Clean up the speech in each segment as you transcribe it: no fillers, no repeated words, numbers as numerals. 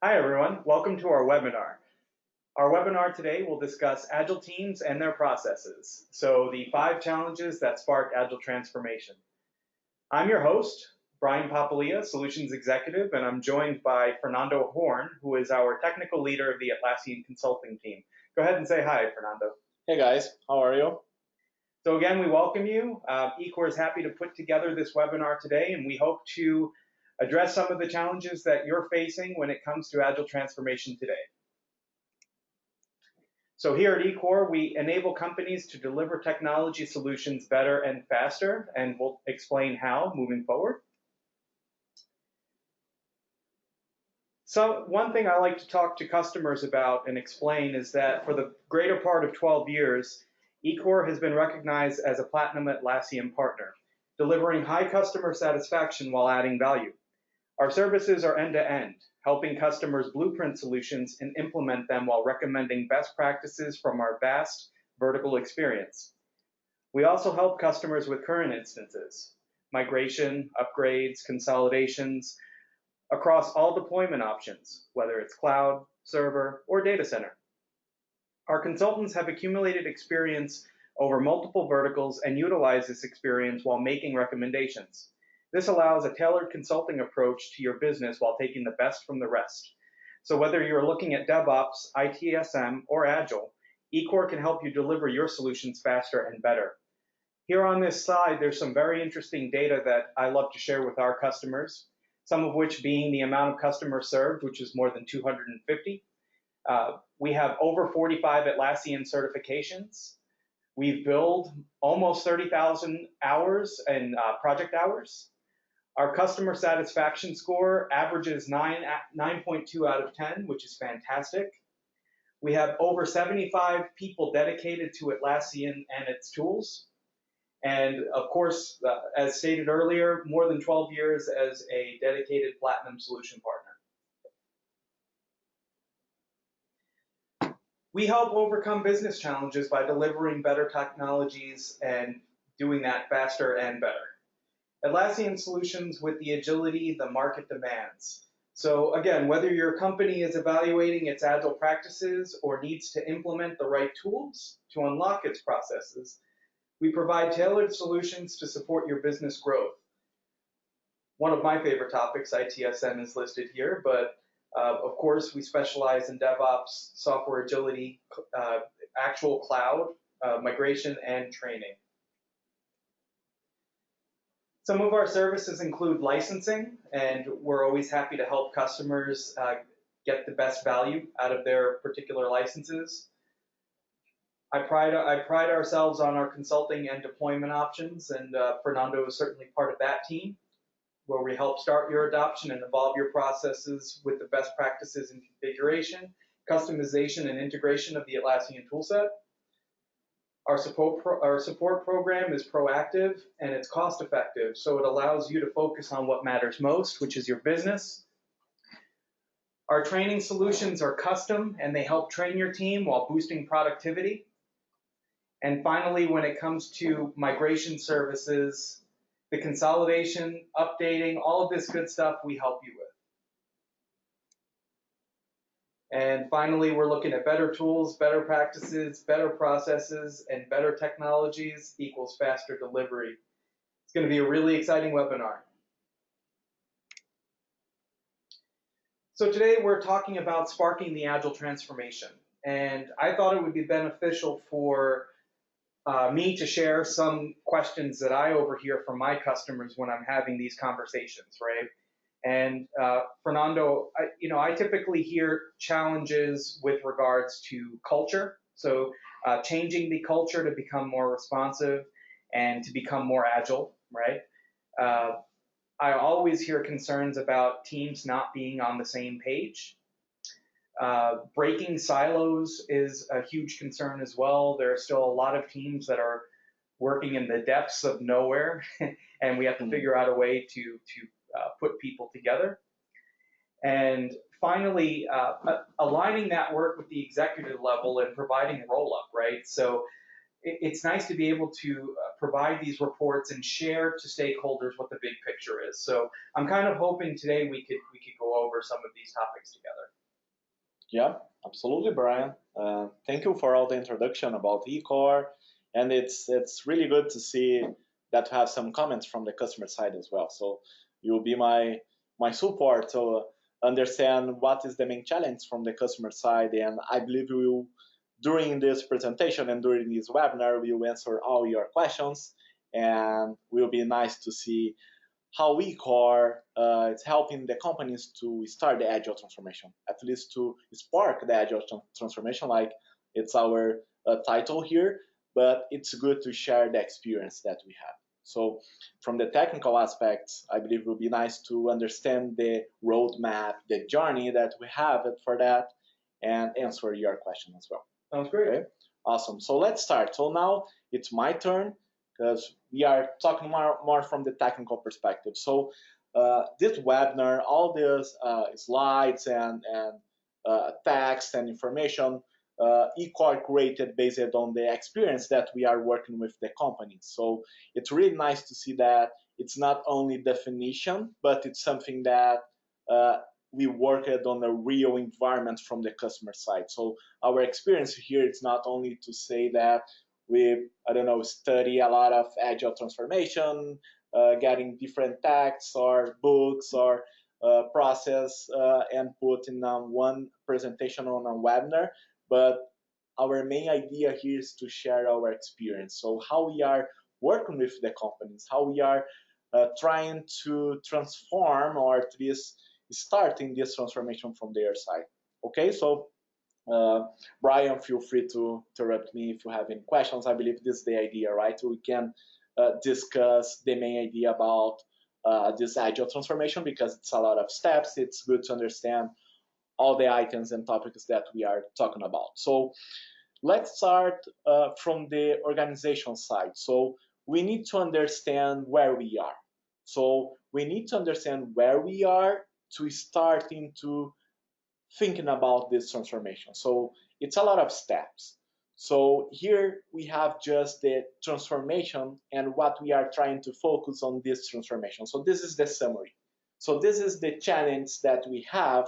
Hi everyone, welcome to our webinar. Our webinar today will discuss Agile teams and their processes. So the 5 challenges that spark Agile transformation. I'm your host, Brian Papalia, Solutions Executive, and I'm joined by Fernando Horn, who is our technical leader of the Atlassian Consulting team. Go ahead and say hi, Fernando. Hey guys, how are you? So again, we welcome you. eCore is happy to put together this webinar today, and we hope to address some of the challenges that you're facing when it comes to Agile transformation today. So here at eCore, we enable companies to deliver technology solutions better and faster, and we'll explain how moving forward. So one thing I like to talk to customers about and explain is that for the greater part of 12 years, eCore has been recognized as a Platinum Atlassian partner, delivering high customer satisfaction while adding value. Our services are end-to-end, helping customers blueprint solutions and implement them while recommending best practices from our vast vertical experience. We also help customers with current instances, migration, upgrades, consolidations, across all deployment options, whether it's cloud, server, or data center. Our consultants have accumulated experience over multiple verticals and utilize this experience while making recommendations. This allows a tailored consulting approach to your business while taking the best from the rest. So whether you're looking at DevOps, ITSM, or Agile, eCore can help you deliver your solutions faster and better. Here on this slide, there's some very interesting data that I love to share with our customers, some of which being the amount of customers served, which is more than 250. We have over 45 Atlassian certifications. We've billed almost 30,000 hours in project hours. Our customer satisfaction score averages 9.2 out of 10, which is fantastic. We have over 75 people dedicated to Atlassian and its tools. And of course, as stated earlier, more than 12 years as a dedicated Platinum solution partner. We help overcome business challenges by delivering better technologies and doing that faster and better. Atlassian solutions with the agility the market demands. So again, whether your company is evaluating its agile practices or needs to implement the right tools to unlock its processes, we provide tailored solutions to support your business growth. One of my favorite topics, ITSM, is listed here, but of course, we specialize in DevOps, software agility, actual cloud, migration, and training. Some of our services include licensing, and we're always happy to help customers get the best value out of their particular licenses. I pride ourselves on our consulting and deployment options, and Fernando is certainly part of that team, where we help start your adoption and evolve your processes with the best practices in configuration, customization, and integration of the Atlassian toolset. Our support program is proactive and it's cost effective, so it allows you to focus on what matters most, which is your business. Our training solutions are custom and they help train your team while boosting productivity. And finally, when it comes to migration services, the consolidation, updating, all of this good stuff we help you with. And finally, we're looking at better tools, better practices, better processes, and better technologies equals faster delivery. It's going to be a really exciting webinar. So today we're talking about sparking the Agile transformation. And I thought it would be beneficial for me to share some questions that I overhear from my customers when I'm having these conversations, right? And Fernando, I typically hear challenges with regards to culture. So changing the culture to become more responsive and to become more agile, right? I always hear concerns about teams not being on the same page. Breaking silos is a huge concern as well. There are still a lot of teams that are working in the depths of nowhere, and we have to figure out a way to put people together. And finally, aligning that work with the executive level and providing roll-up, right? So it's nice to be able to provide these reports and share to stakeholders what the big picture is. So I'm kind of hoping today we could go over some of these topics together. Yeah, absolutely, Brian. Thank you for all the introduction about eCore, and it's really good to see that you have some comments from the customer side as well. So you'll be my support to understand what is the main challenge from the customer side, and I believe we will, during this presentation and during this webinar, we will answer all your questions, and will be nice to see how eCore is helping the companies to start the agile transformation, at least to spark the agile transformation, like it's our title here. But it's good to share the experience that we have. So, from the technical aspects, I believe it would be nice to understand the roadmap, the journey that we have for that, and answer your question as well. Sounds great. Okay? Awesome. So let's start. So now it's my turn because we are talking more from the technical perspective. So this webinar, all these slides and text and information, eCore created based on the experience that we are working with the company. So it's really nice to see that it's not only definition, but it's something that we worked on a real environment from the customer side. So our experience here is not only to say that we, I don't know, study a lot of agile transformation, getting different texts or books or process and put in one presentation on a webinar, but our main idea here is to share our experience. So how we are working with the companies, how we are trying to transform or at least starting this transformation from their side. Okay, so Brian, feel free to interrupt me if you have any questions. I believe this is the idea, right? We can discuss the main idea about this agile transformation because it's a lot of steps. It's good to understand all the items and topics that we are talking about. So let's start from the organization side. So we need to understand where we are. So we need to understand where we are to start into thinking about this transformation. So it's a lot of steps. So here we have just the transformation and what we are trying to focus on this transformation. So this is the summary. So this is the challenge that we have,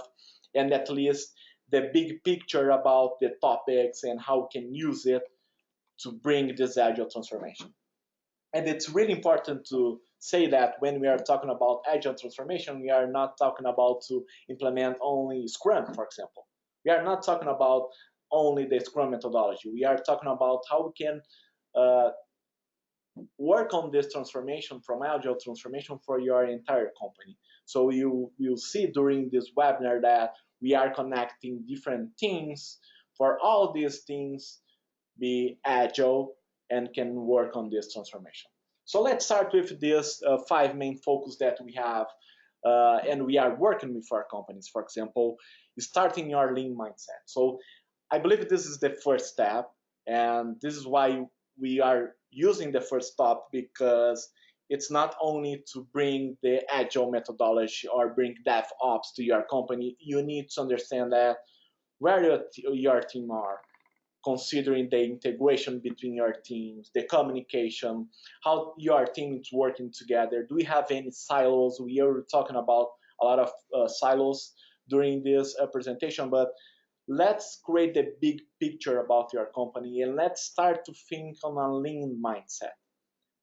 and at least the big picture about the topics and how we can use it to bring this agile transformation. And it's really important to say that when we are talking about agile transformation, we are not talking about to implement only Scrum, for example. We are not talking about only the Scrum methodology. We are talking about how we can work on this transformation from agile transformation for your entire company. So you will see during this webinar that we are connecting different teams for all these things be agile and can work on this transformation. So let's start with these 5 main focus that we have and we are working with our companies. For example, starting your lean mindset. So I believe this is the first step, and this is why we are using the first step, because it's not only to bring the agile methodology or bring DevOps to your company. You need to understand that where your team are, considering the integration between your teams, the communication, how your team is working together. Do we have any silos? We are talking about a lot of silos during this presentation, but let's create the big picture about your company and let's start to think on a lean mindset.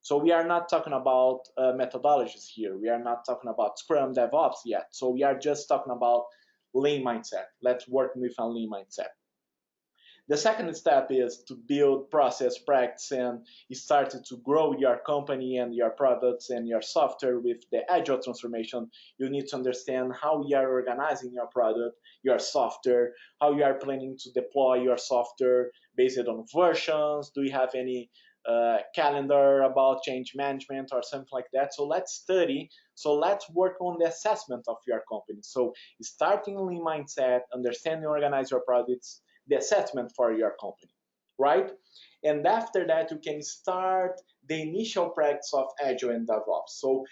So we are not talking about methodologies here. We are not talking about Scrum, DevOps yet. So we are just talking about lean mindset. Let's work with a lean mindset. The second step is to build process practice and start to grow your company and your products and your software with the agile transformation. You need to understand how you are organizing your product, your software, how you are planning to deploy your software based on versions. Do you have any calendar about change management or something like that? So let's study. So let's work on the assessment of your company. So starting lean mindset, understanding, organize your products, the assessment for your company, right? And after that, you can start the initial practice of Agile and DevOps. So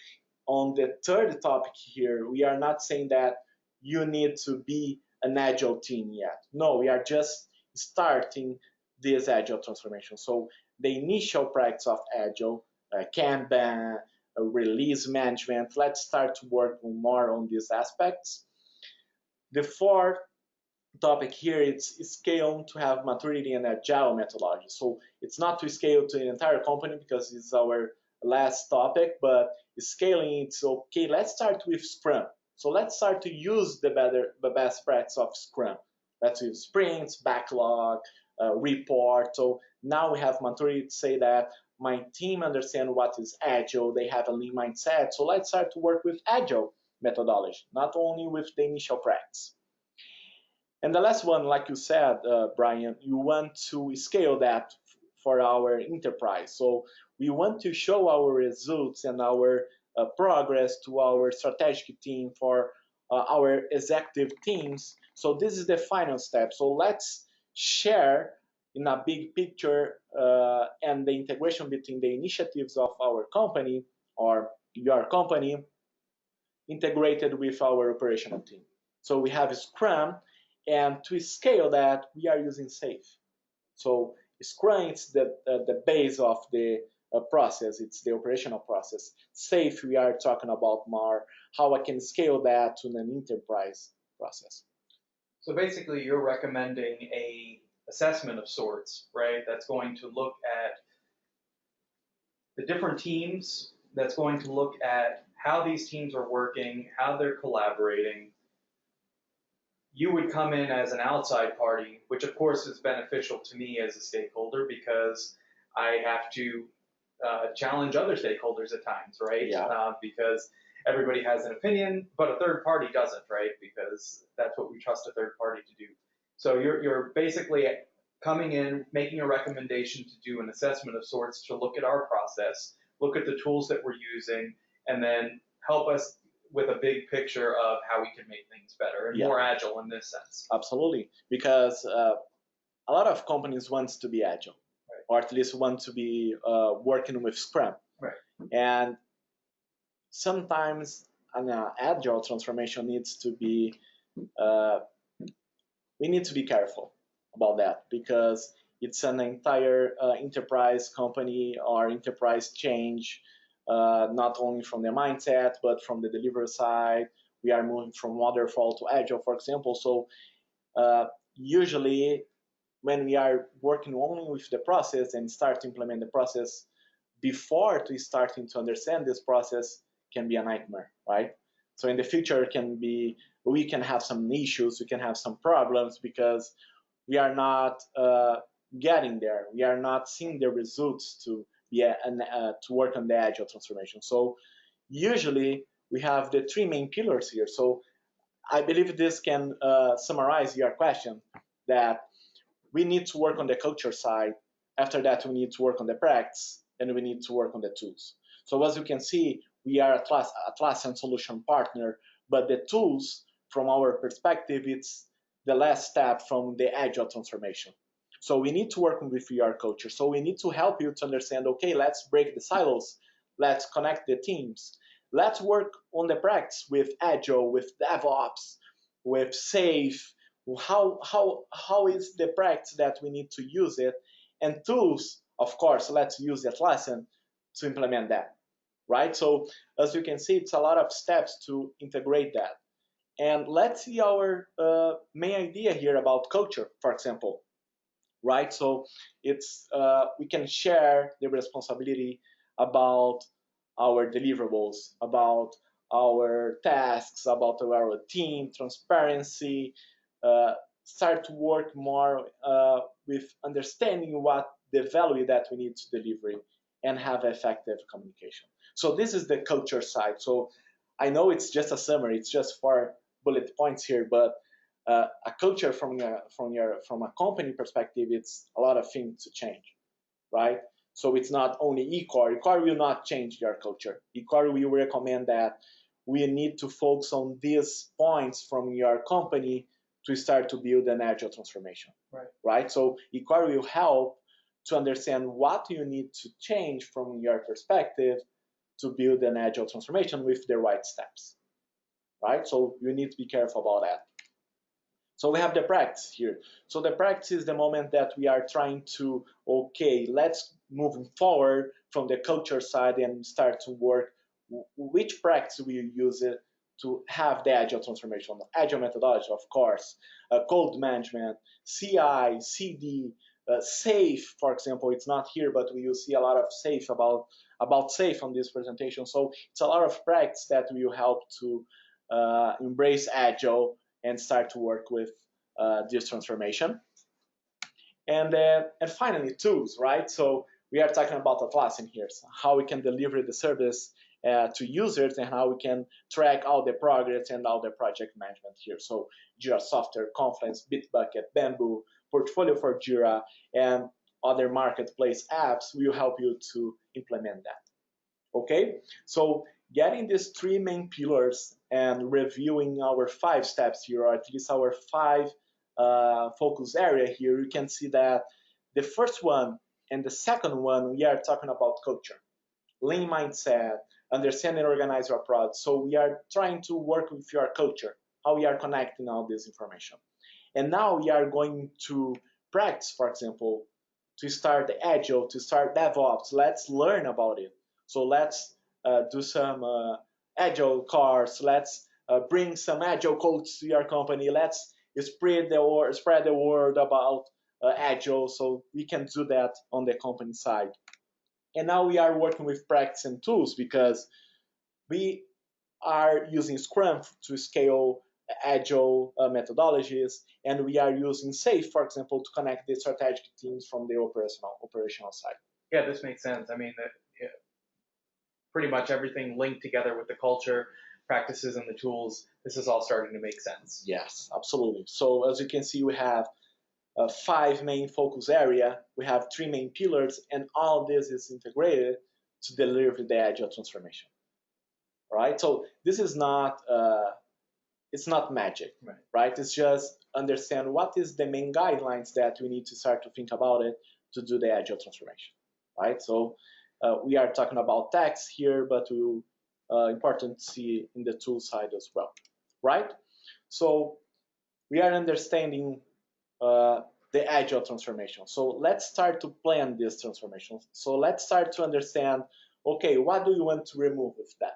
on the third topic here, we are not saying that you need to be an Agile team yet. No, we are just starting this Agile transformation. So the initial practice of Agile, Kanban, release management. Let's start to work more on these aspects. The fourth topic here is scale to have maturity and agile methodology. So it's not to scale to an entire company because it's our last topic, but scaling it's okay. Let's start with Scrum. So let's start to use the best practice of Scrum. Let's use sprints, backlog, report. So now we have maturity to say that my team understand what is agile. They have a lean mindset. So let's start to work with agile methodology, not only with the initial practice. And the last one, like you said, Brian, you want to scale that for our enterprise. So we want to show our results and our progress to our strategic team, for our executive teams. So this is the final step. So let's share in a big picture and the integration between the initiatives of our company or your company integrated with our operational team. So we have Scrum, and to scale that, we are using SAFe. So Scrum is the base of the process. It's the operational process. SAFe, we are talking about more how I can scale that to an enterprise process. So basically, you're recommending a assessment of sorts, right? That's going to look at the different teams, that's going to look at how these teams are working, how they're collaborating. You would come in as an outside party, which of course is beneficial to me as a stakeholder because I have to challenge other stakeholders at times, right? Yeah. Because everybody has an opinion, but a third party doesn't, right? Because that's what we trust a third party to do. So you're basically coming in, making a recommendation to do an assessment of sorts to look at our process, look at the tools that we're using, and then help us with a big picture of how we can make things better and more agile in this sense. Absolutely, because a lot of companies want to be agile, right, or at least want to be working with Scrum. Right. And sometimes an agile transformation needs to be, we need to be careful about that because it's an entire enterprise company or enterprise change, not only from the mindset, but from the delivery side. We are moving from waterfall to agile, for example. So usually when we are working only with the process and start to implement the process before to starting to understand this process can be a nightmare, right? So in the future we can have some issues, we can have some problems because we are not getting there. We are not seeing the results to work on the agile transformation. So usually we have the three main pillars here. So I believe this can summarize your question, that we need to work on the culture side. After that, we need to work on the practice, and we need to work on the tools. So as you can see, we are Atlassian solution partner, but the tools, from our perspective, it's the last step from the agile transformation. So we need to work with your culture. So we need to help you to understand, okay, let's break the silos, let's connect the teams, let's work on the practice with agile, with DevOps, with SAFe. How is the practice that we need to use it, and tools, of course, let's use Atlassian to implement that, right? So as you can see, it's a lot of steps to integrate that. And let's see our main idea here about culture, for example, right? So it's we can share the responsibility about our deliverables, about our tasks, about our team, transparency, start to work more with understanding what the value that we need to deliver and have effective communication. So this is the culture side. So I know it's just a summary, it's just 4 bullet points here, but a culture from a company perspective, it's a lot of things to change, right? So it's not only eCore. eCore will not change your culture. eCore will recommend that we need to focus on these points from your company to start to build an agile transformation, right? So eCore will help to understand what you need to change from your perspective to build an agile transformation with the right steps, right? So you need to be careful about that. So we have the practice here. So the practice is the moment that we are trying to, okay, let's moving forward from the culture side and start to work which practice we use it to have the agile transformation, agile methodology, of course, code management, CI, CD, safe, for example. It's not here, but we will see a lot of safe about safe on this presentation. So it's a lot of practice that will help to embrace agile and start to work with this transformation. And finally, tools, right? So we are talking about Atlassian here, so how we can deliver the service to users and how we can track all the progress and all the project management here. So Jira Software, Confluence, Bitbucket, Bamboo, Portfolio for Jira, and other marketplace apps will help you to implement that. Okay, so getting these three main pillars and reviewing our 5 steps here, or at least our 5 focus area here, you can see that the first one and the second one, we are talking about culture, lean mindset, understand and organize your product. So we are trying to work with your culture, how we are connecting all this information. And now we are going to practice, for example, to start Agile, to start DevOps. Let's learn about it. So let's do some Agile course. Let's bring some Agile codes to your company. Let's spread the word about Agile. So we can do that on the company side. And now we are working with practice and tools because we are using Scrum to scale Agile methodologies, and we are using SAFe, for example, to connect the strategic teams from the operational side. Yeah, this makes sense. I mean, yeah, pretty much everything linked together with the culture, practices, and the tools. This is all starting to make sense. Yes, absolutely. So as you can see, we have 5 main focus area. We have 3 main pillars, and all this is integrated to deliver the Agile transformation. Right? So this is not it's not magic, right? It's just understand what is the main guidelines that we need to start to think about it to do the Agile transformation, right? So we are talking about text here, but we important to see in the tool side as well, right? So we are understanding the Agile transformation. So let's start to plan this transformation. So let's start to understand, okay, what do you want to remove with that?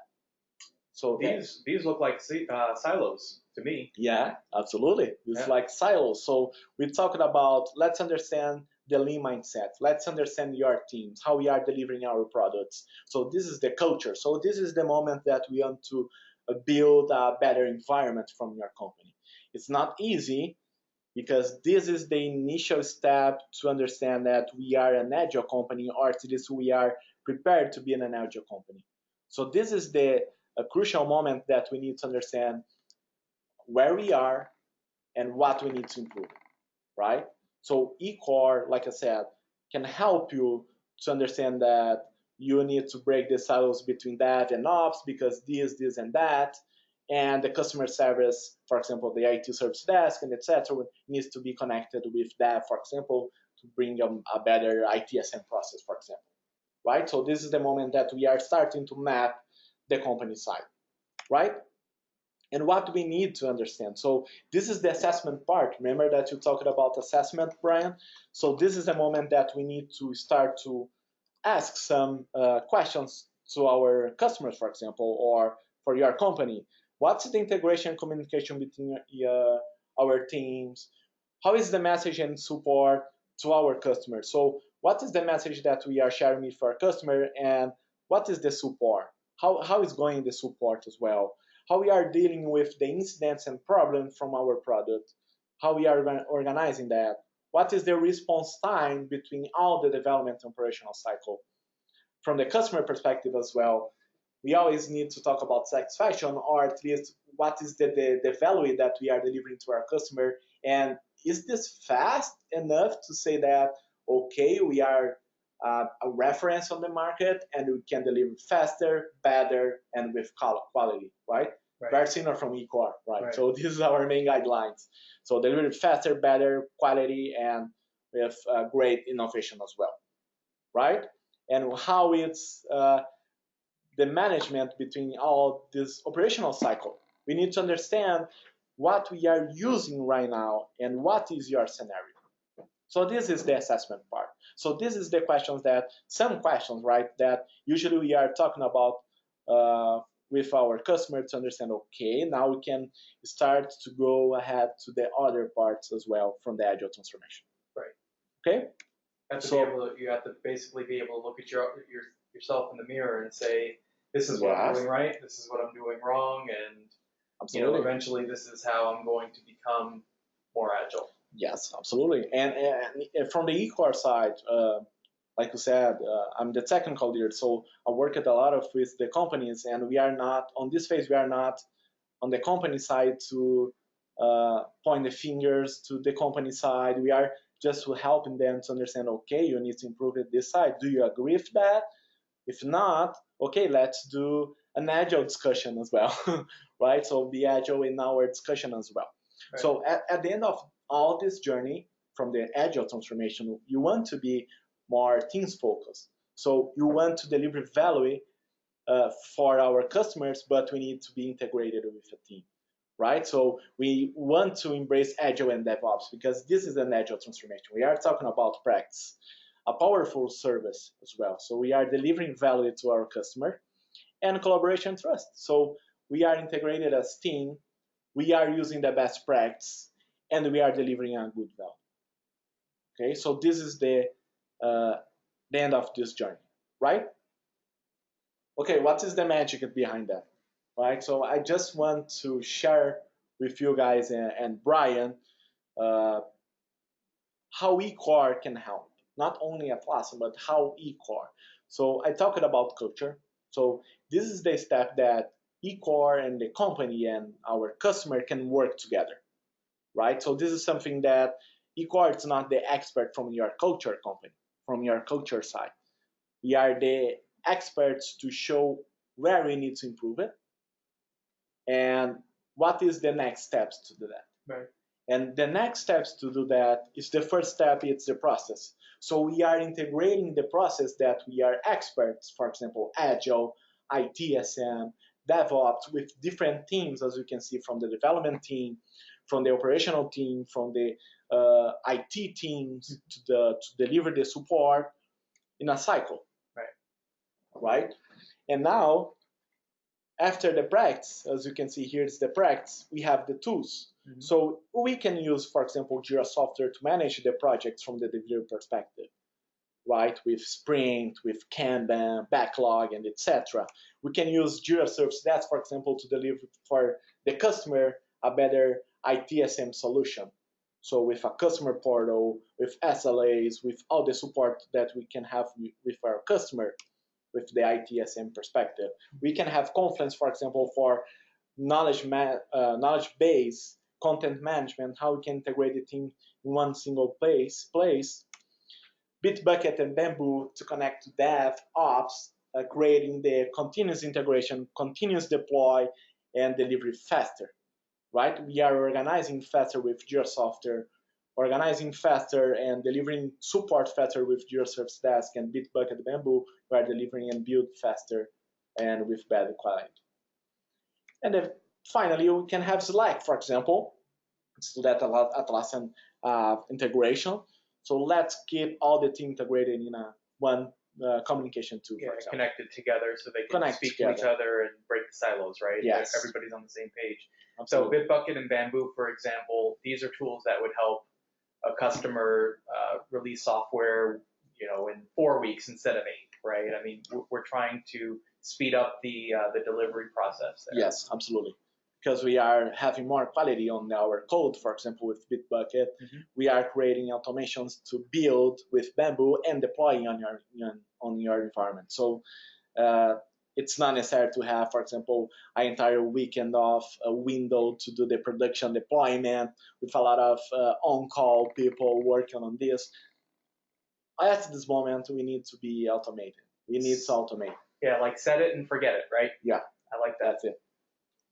So these look like silos to me. Yeah, absolutely. It's like silos. So we're talking about, let's understand the lean mindset. Let's understand your teams, how we are delivering our products. So this is the culture. So this is the moment that we want to build a better environment from your company. It's not easy because this is the initial step to understand that we are an agile company, or at least we are prepared to be an agile company. So this is a crucial moment that we need to understand where we are and what we need to improve, right? So eCore, like I said, can help you to understand that you need to break the silos between that and ops because this, and that, and the customer service, for example, the IT service desk and etc. needs to be connected with that, for example, to bring a better ITSM process, for example, right? So this is the moment that we are starting to map the company side, right? And what we need to understand. So this is the assessment part. Remember that you talked about assessment, Brian? So this is the moment that we need to start to ask some questions to our customers, for example, or for your company. What's the integration communication between our teams? How is the message and support to our customers? So what is the message that we are sharing with our customer, and what is the support? How is going the support as well? How we are dealing with the incidents and problems from our product? How we are organizing that? What is the response time between all the development and operational cycle? From the customer perspective as well, we always need to talk about satisfaction, or at least what is the value that we are delivering to our customer, and is this fast enough to say that, okay, we are a reference on the market and we can deliver faster, better, and with quality, right? Very similar from eCore, right? So this is our main guidelines. So deliver faster, better, quality, and with great innovation as well, right? And how it's the management between all this operational cycle. We need to understand what we are using right now and what is your scenario, So this is the assessment part. So this is the questions that, some questions, right, that usually we are talking about with our customer to understand, okay, now we can start to go ahead to the other parts as well from the agile transformation. Right. Okay? You have to basically be able to look at yourself in the mirror and say, this is what I'm doing right, this is what I'm doing wrong, and absolutely, eventually this is how I'm going to become more agile. Yes, absolutely. And from the e-core side, like you said, I'm the technical lead, so I work a lot with the companies, and we are not on this phase. We are not on the company side to point the fingers to the company side. We are just helping them to understand. Okay, you need to improve it this side. Do you agree with that? If not, okay, let's do an agile discussion as well, right? So be agile in our discussion as well. Right. So at the end of all this journey from the agile transformation, you want to be more teams focused. So you want to deliver value for our customers, but we need to be integrated with a team, right? So we want to embrace agile and DevOps because this is an agile transformation. We are talking about practice, a powerful service as well. So we are delivering value to our customer and collaboration trust. So we are integrated as team, we are using the best practice, and we are delivering a good value. Okay, so this is the end of this journey, right? Okay, what is the magic behind that, right? So I just want to share with you guys and Brian how e-core can help, not only Atlassian, but how e-core. So I talked about culture. So this is the step that e-core and the company and our customer can work together, right? So this is something that e-core is not the expert from your culture company, from your culture side. We are the experts to show where we need to improve it and what is the next steps to do that. Right. And the next steps to do that is the first step, it's the process. So we are integrating the process that we are experts, for example, Agile, ITSM, DevOps, with different teams, as you can see from the development team, from the operational team, from the IT teams to deliver the support in a cycle. Right? And now, after the practice, as you can see here is the practice, we have the tools. Mm-hmm. So we can use, for example, Jira software to manage the projects from the delivery perspective, right? With Sprint, with Kanban, backlog, and etc. We can use Jira Service Desk, for example, to deliver for the customer a better ITSM solution. So with a customer portal, with SLAs, with all the support that we can have with our customer, with the ITSM perspective. We can have Confluence, for example, for knowledge base, content management, how we can integrate the team in one single place. Bitbucket and Bamboo to connect to Dev, Ops, creating the continuous integration, continuous deploy, and delivery faster, right? We are organizing faster with Jira software, organizing faster and delivering support faster with Jira Service Desk and Bitbucket Bamboo. We are delivering and build faster and with better quality. And then finally, we can have Slack, for example. Let's do that Atlassian integration. So let's keep all the team integrated in one communication tool. Yeah, connected together so they can speak to each other and break the silos, right? Yes. Everybody's on the same page. Absolutely. So Bitbucket and Bamboo, for example, these are tools that would help a customer release software, in 4 weeks instead of 8, right? I mean, we're trying to speed up the delivery process there. Yes, absolutely. Because we are having more quality on our code, for example, with Bitbucket, we are creating automations to build with Bamboo and deploying on your environment. So it's not necessary to have, for example, an entire weekend of a window to do the production deployment with a lot of on-call people working on this. At this moment, we need to be automated. We need to automate. Yeah, like set it and forget it, right? Yeah. I like that. That's it.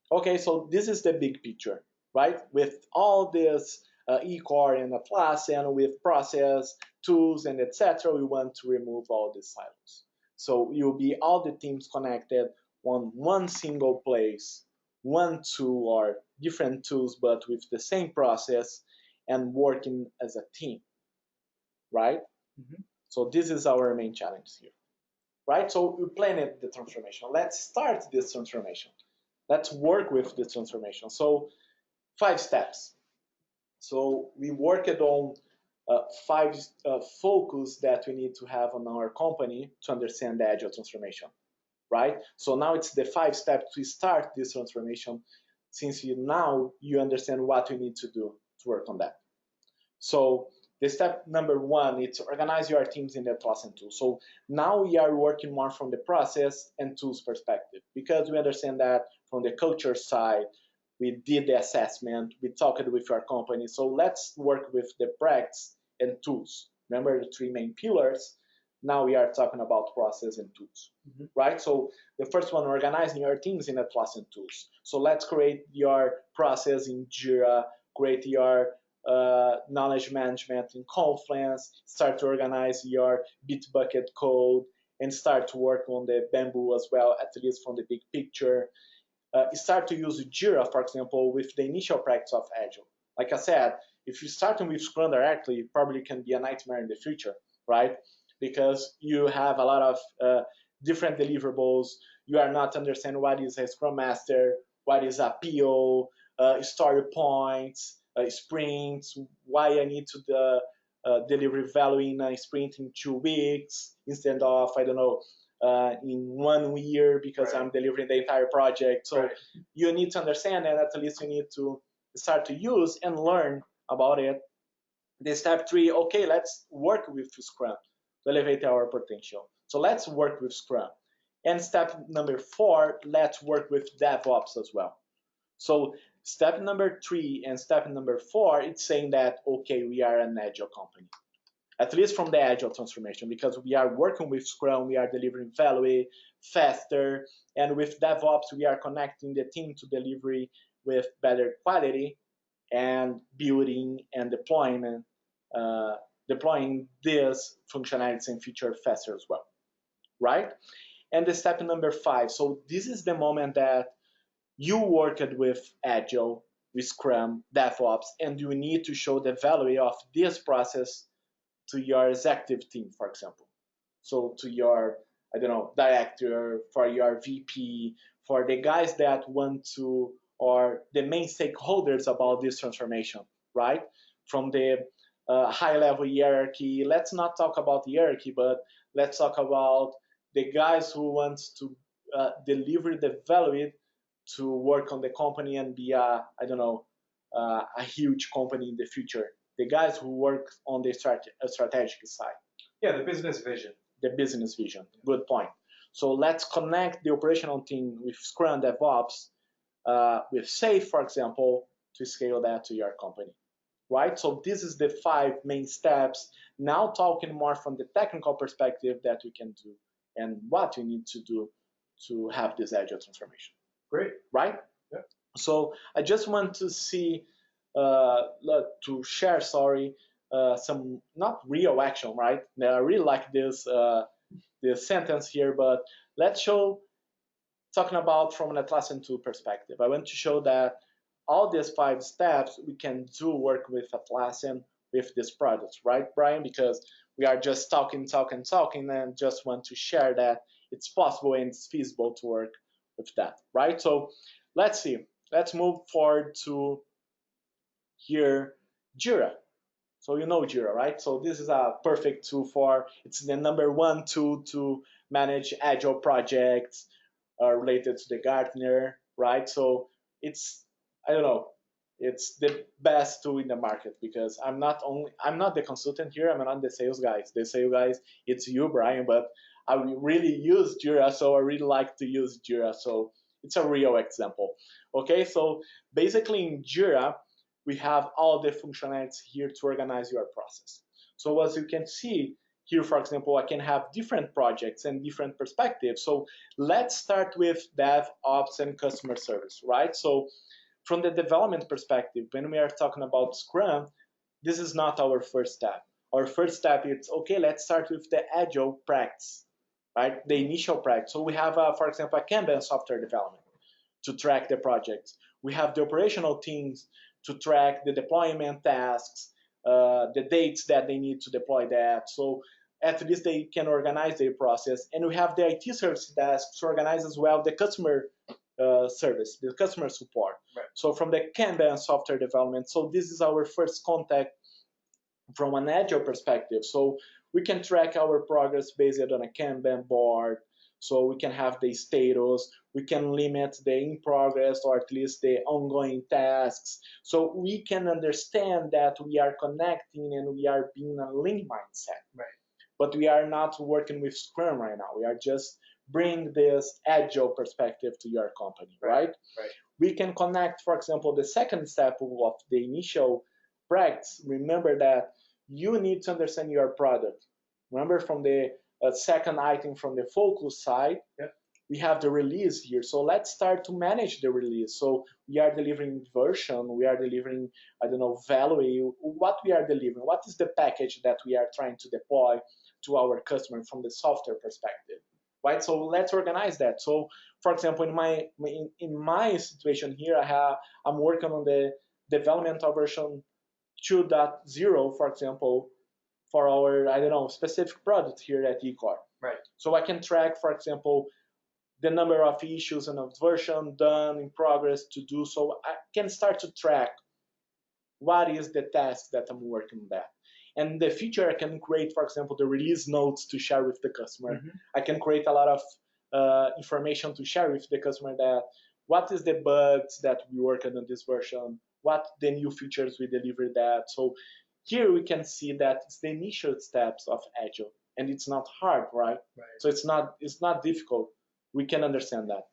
Okay, so this is the big picture, right? With all this e-core and Atlassian, with process, tools, and etc., we want to remove all these silos. So you'll be all the teams connected on one single place, one tool or different tools, but with the same process and working as a team. right? Mhm. So this is our main challenge here, right? So we planned the transformation. Let's start this transformation. Let's work with this transformation. So 5 steps. So we worked on 5 focus that we need to have on our company to understand the agile transformation, right? So now it's the 5 steps to start this transformation, since now you understand what we need to do to work on that. So the step number 1 is to organize your teams in the class and tools. So now we are working more from the process and tools perspective, because we understand that from the culture side, we did the assessment, we talked with our company. So let's work with the practice and tools. Remember the 3 main pillars. Now we are talking about process and tools, right? So the first one, organizing your teams in the class and tools. So let's create your process in Jira, create your knowledge management in Confluence, start to organize your Bitbucket code, and start to work on the Bamboo as well, at least from the big picture. Start to use Jira, for example, with the initial practice of Agile. Like I said, if you're starting with Scrum directly, it probably can be a nightmare in the future, right? Because you have a lot of different deliverables. You are not understanding what is a Scrum Master, what is a PO, story points, sprints, why I need to deliver value in a sprint in 2 weeks instead of, I don't know, in 1 year, because Right. I'm delivering the entire project. So Right. you need to understand, and at least you need to start to use and learn about it. The step 3, okay, let's work with Scrum to elevate our potential. So let's work with Scrum. And step number 4, let's work with DevOps as well. So step number 3 and step number 4, it's saying that, okay, we are an agile company, at least from the agile transformation, because we are working with Scrum, we are delivering value faster, and with DevOps, we are connecting the team to delivery with better quality and building and uh, deploying this functionalities and feature faster as well, right? And the step number 5. So this is the moment that you worked with Agile, with Scrum, DevOps, and you need to show the value of this process to your executive team, for example. So to your, I don't know, director, for your VP, for the guys that want to, or the main stakeholders about this transformation, right? From the high level hierarchy, let's not talk about hierarchy, but let's talk about the guys who want to deliver the value to work on the company and be a, I don't know, a huge company in the future. The guys who work on the strategic side. Yeah, the business vision. The business vision. Good point. So let's connect the operational team with Scrum DevOps, with Safe, for example, to scale that to your company, right? So this is the 5 main steps. Now talking more from the technical perspective that we can do and what we need to do to have this agile transformation. Great. Right? Yeah. So I just want to see, to share, sorry, some not real action, right? Now, I really like this sentence here, but let's show, talking about from an Atlassian tool perspective. I want to show that all these 5 steps we can do work with Atlassian with this product, right, Brian? Because we are just talking, and just want to share that it's possible and it's feasible to work with that, right? So let's see. Let's move forward to here, Jira. So you know Jira, right? So this is a perfect tool for, it's the number 1 tool to manage agile projects related to the Gartner, right? So it's, I don't know, it's the best tool in the market, because I'm not the consultant here, I'm not the sales guys. The sales guys, it's you, Brian, but I really use Jira, so I really like to use Jira. So it's a real example. Okay, so basically in Jira, we have all the functionalities here to organize your process. So as you can see here, for example, I can have different projects and different perspectives. So let's start with DevOps and customer service, right? So from the development perspective, when we are talking about Scrum, this is not our first step. Our first step is, okay, let's start with the agile practice, right? The initial practice. So we have, for example, a Kanban software development to track the projects. We have the operational teams to track the deployment tasks, the dates that they need to deploy that. So at least they can organize their process. And we have the IT service desk to organize as well the customer service, the customer support. Right. So from the Kanban software development. So this is our first contact from an agile perspective. So we can track our progress based on a Kanban board. So we can have the status, we can limit the in progress or at least the ongoing tasks. So we can understand that we are connecting and we are being a lean mindset. Right. But we are not working with Scrum right now. We are just bring this agile perspective to your company, right? Right. We can connect, for example, the second step of the initial practice. Remember that you need to understand your product. Remember from the second item from the focus side, yep. We have the release here. So let's start to manage the release. So we are delivering version, we are delivering, I don't know, value, what we are delivering, what is the package that we are trying to deploy to our customer from the software perspective, right? So let's organize that. So for example, in my situation here, I'm working on the development of version 2.0, for example, for our, I don't know, specific product here at eCore. Right. So I can track, for example, the number of issues and of version done in progress to do. So I can start to track what is the task that I'm working on that. And in the future, I can create, for example, the release notes to share with the customer. Mm-hmm. I can create a lot of information to share with the customer that what is the bugs that we worked on this version, what the new features we delivered that. So here we can see that it's the initial steps of Agile, and it's not hard, right? So it's not difficult. We can understand that.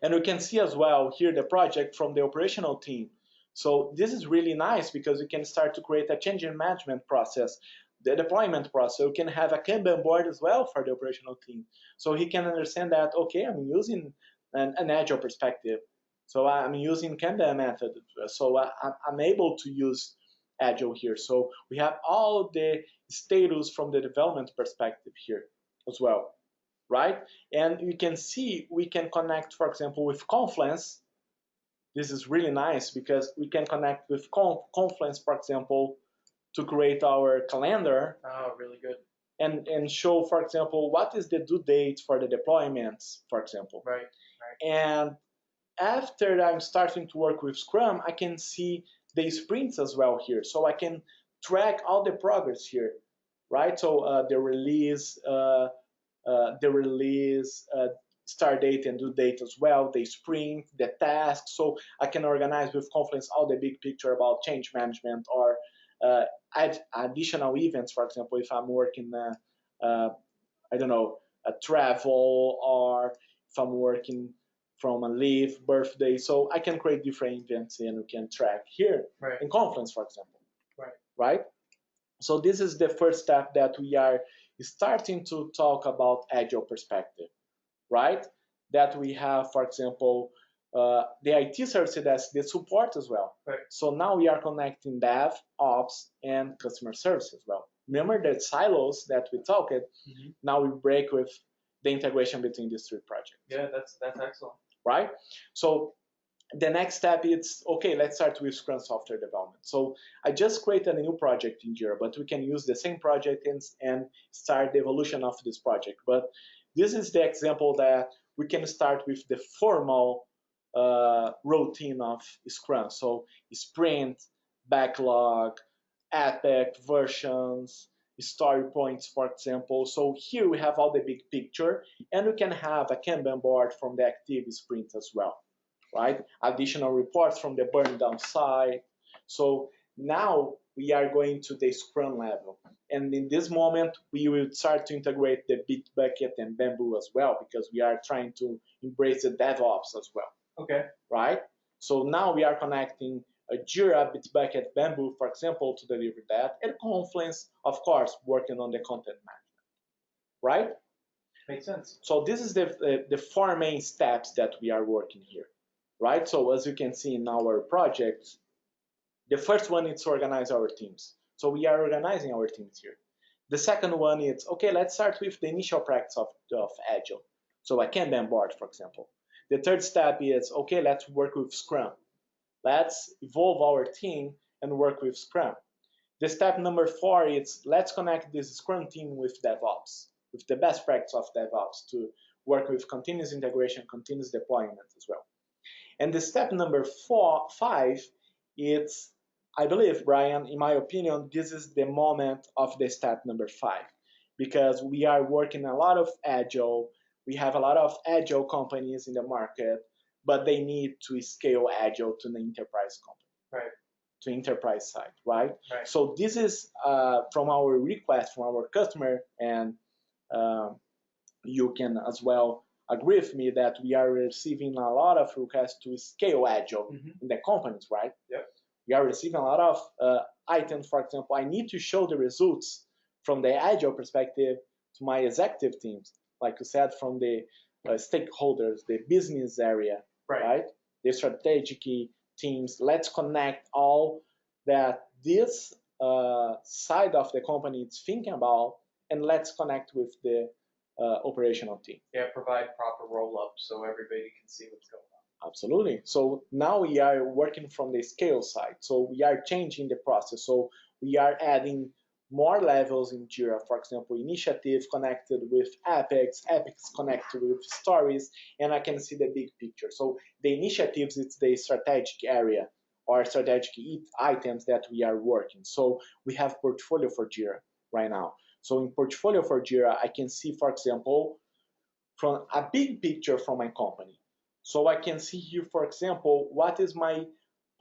And we can see as well here the project from the operational team. So this is really nice because we can start to create a change in management process, the deployment process. We can have a Kanban board as well for the operational team. So he can understand that, okay, I'm using an Agile perspective. So I'm using Kanban method. So I'm able to use Agile here. So we have all the status from the development perspective here as well, right? And you can see we can connect, for example, with Confluence. This is really nice because we can connect with Confluence, for example, to create our calendar. Oh, really good. And show, for example, what is the due date for the deployments, for example. Right. And after I'm starting to work with Scrum, I can see the sprints as well here. So I can track all the progress here, right? So the release start date and due date as well, the sprint, the task. So I can organize with Confluence all the big picture about change management or add additional events. For example, if I'm working, I don't know, a travel, or if I'm working from a leave, birthday. So I can create different events and we can track here in Confluence, for example. Right? So this is the first step that we are starting to talk about Agile perspective, right? That we have, for example, the IT services desk, the support as well. So now we are connecting dev, ops, and customer service as well. Remember the silos that we talked? Mm-hmm. Now we break with the integration between these three projects. Yeah, that's excellent. Right? So the next step is, okay, let's start with Scrum software development. So I just created a new project in Jira, but we can use the same project and start the evolution of this project. But this is the example that we can start with the formal routine of Scrum. So sprint, backlog, epic, versions, story points, for example. So here we have all the big picture, and we can have a Kanban board from the active sprint as well, right? Additional reports from the burn down side. So now we are going to the Scrum level. And in this moment, we will start to integrate the Bitbucket and Bamboo as well, because we are trying to embrace the DevOps as well. Okay. Right? So now we are connecting a Jira, Bitbucket, Bamboo, for example, to deliver that, and Confluence, of course, working on the content management. Right? Makes sense. So this is the four main steps that we are working here. Right? So as you can see in our project, the first one is to organize our teams. So we are organizing our teams here. The second one is, okay, let's start with the initial practice of Agile. So a Kanban board, for example. The third step is, okay, let's work with Scrum. Let's evolve our team and work with Scrum. The step number 4 is let's connect this Scrum team with DevOps, with the best practice of DevOps to work with continuous integration, continuous deployment as well. And the step number 5, it's, I believe, Brian, in my opinion, this is the moment of the step number 5, because we are working a lot of Agile. We have a lot of Agile companies in the market, but they need to scale Agile to the enterprise company. Right. To enterprise side, right? Right. So this is from our request from our customer, and you can as well agree with me that we are receiving a lot of requests to scale Agile in the companies, right? Yep. We are receiving a lot of items. For example, I need to show the results from the Agile perspective to my executive teams, like you said, from the stakeholders, the business area, right? The strategic teams. Let's connect all that this side of the company is thinking about, and let's connect with the operational team. Yeah, provide proper roll-up so everybody can see what's going on. Absolutely. So now we are working from the scale side. So we are changing the process. So we are adding more levels in Jira. For example, initiative connected with epics, epics connected with stories, and I can see the big picture. So the initiatives, it's the strategic area or strategic items that we are working. So we have portfolio for Jira right now. So in portfolio for Jira, I can see, for example, from a big picture from my company. So I can see here, for example, what is my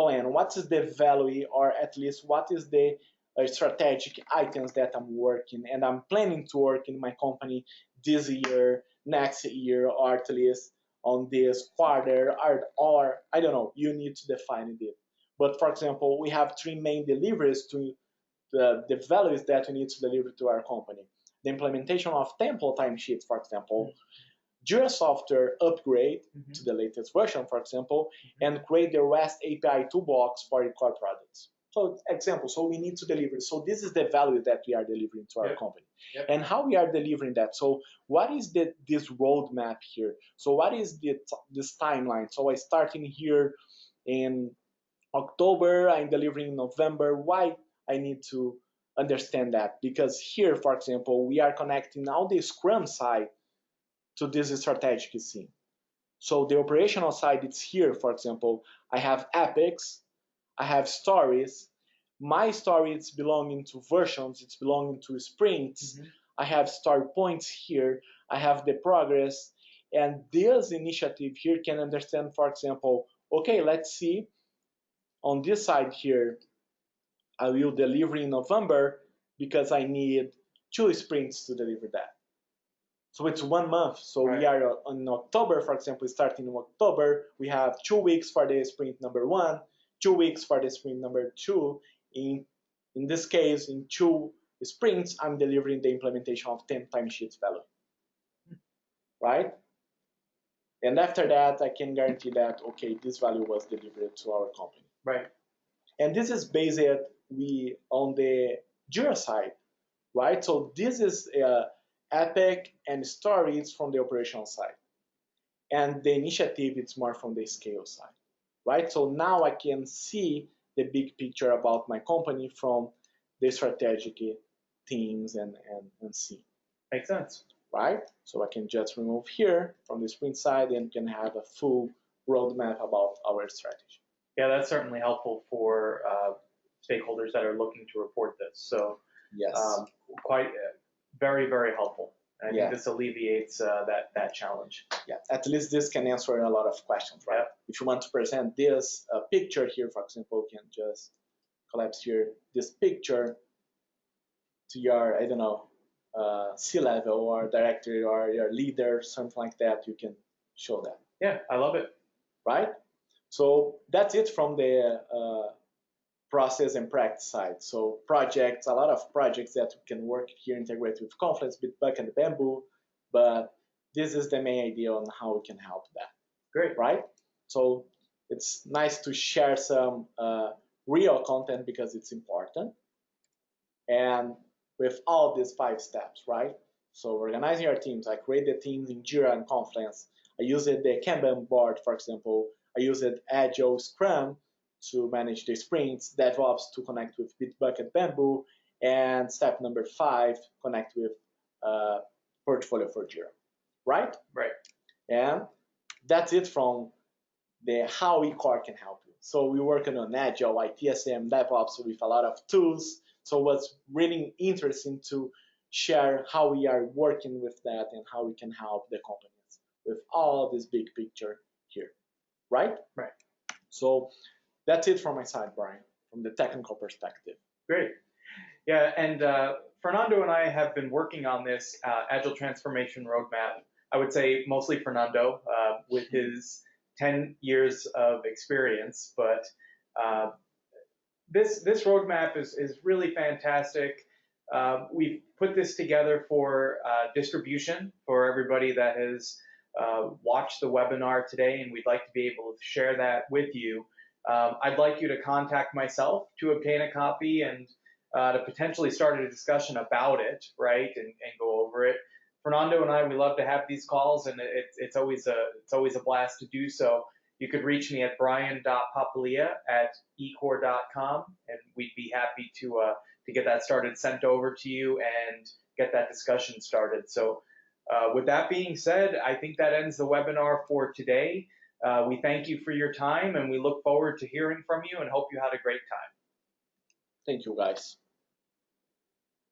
plan, what is the value, or at least what is the strategic items that I'm working and I'm planning to work in my company this year, next year, or at least on this quarter, or I don't know, you need to define it. But for example, we have 3 main deliveries to the values that we need to deliver to our company. The implementation of template timesheets, for example, Jira software upgrade to the latest version, for example, and create the REST API toolbox for your core products. So example, so we need to deliver. So this is the value that we are delivering to our company. And how we are delivering that. So what is this roadmap here? So what is this timeline? So I starting here in October, I'm delivering in November. Why I need to understand that? Because here, for example, we are connecting all the Scrum side to this strategic scene. So the operational side, it's here, for example, I have epics, I have stories. My story, it's belonging to versions, it's belonging to sprints. I have story points here, I have the progress, and this initiative here can understand, for example, okay, let's see, on this side here, I will deliver in November because I need 2 sprints to deliver that. So it's 1 month. So we are in October, for example, starting in October, we have 2 weeks for the sprint number 1, 2 weeks for the sprint number 2. In this case, in 2 sprints, I'm delivering the implementation of 10 timesheets value. Right? And after that, I can guarantee that, okay, this value was delivered to our company. Right. And this is based on the Jira side, right? So this is epic and stories from the operational side. And the initiative, it's more from the scale side, right? So now I can see the big picture about my company from the strategic teams and see. Makes sense. Right? So I can just remove here from the sprint side and can have a full roadmap about our strategy. Yeah, that's certainly helpful for stakeholders that are looking to report this. So yes, quite very, very helpful. I think this alleviates that challenge. Yeah, at least this can answer a lot of questions, right? If you want to present this picture here, for example, you can just collapse here this picture to your, I don't know, C-level or director or your leader, something like that. You can show that. Yeah, I love it. Right? So that's it from the process and practice side. So projects, a lot of projects that we can work here, integrate with Confluence, Bitbucket, and Bamboo, but this is the main idea on how we can help that. Great. Right? So it's nice to share some real content because it's important. And with all these 5 steps, right? So organizing our teams, I create the teams in Jira and Confluence. I use the Kanban board, for example. I use Agile Scrum to manage the sprints, DevOps to connect with Bitbucket Bamboo, and step number 5, connect with Portfolio for Jira, right? Right. And that's it from the how eCore can help you. So we're working on Agile, ITSM, DevOps with a lot of tools. So what's really interesting to share how we are working with that and how we can help the companies with all this big picture here, right? Right. So that's it from my side, Brian, from the technical perspective. Great. Yeah, and Fernando and I have been working on this Agile Transformation roadmap. I would say mostly Fernando with his 10 years of experience, but this roadmap is really fantastic. We've put this together for distribution for everybody that has watched the webinar today, and we'd like to be able to share that with you. I'd like you to contact myself to obtain a copy and to potentially start a discussion about it, right, and go over it. Fernando and I, we love to have these calls, and it's always a blast to do so. You could reach me at brian.papalia@ecore.com, and we'd be happy to get that started, sent over to you, and get that discussion started. So with that being said, I think that ends the webinar for today. We thank you for your time, and we look forward to hearing from you and hope you had a great time. Thank you, guys.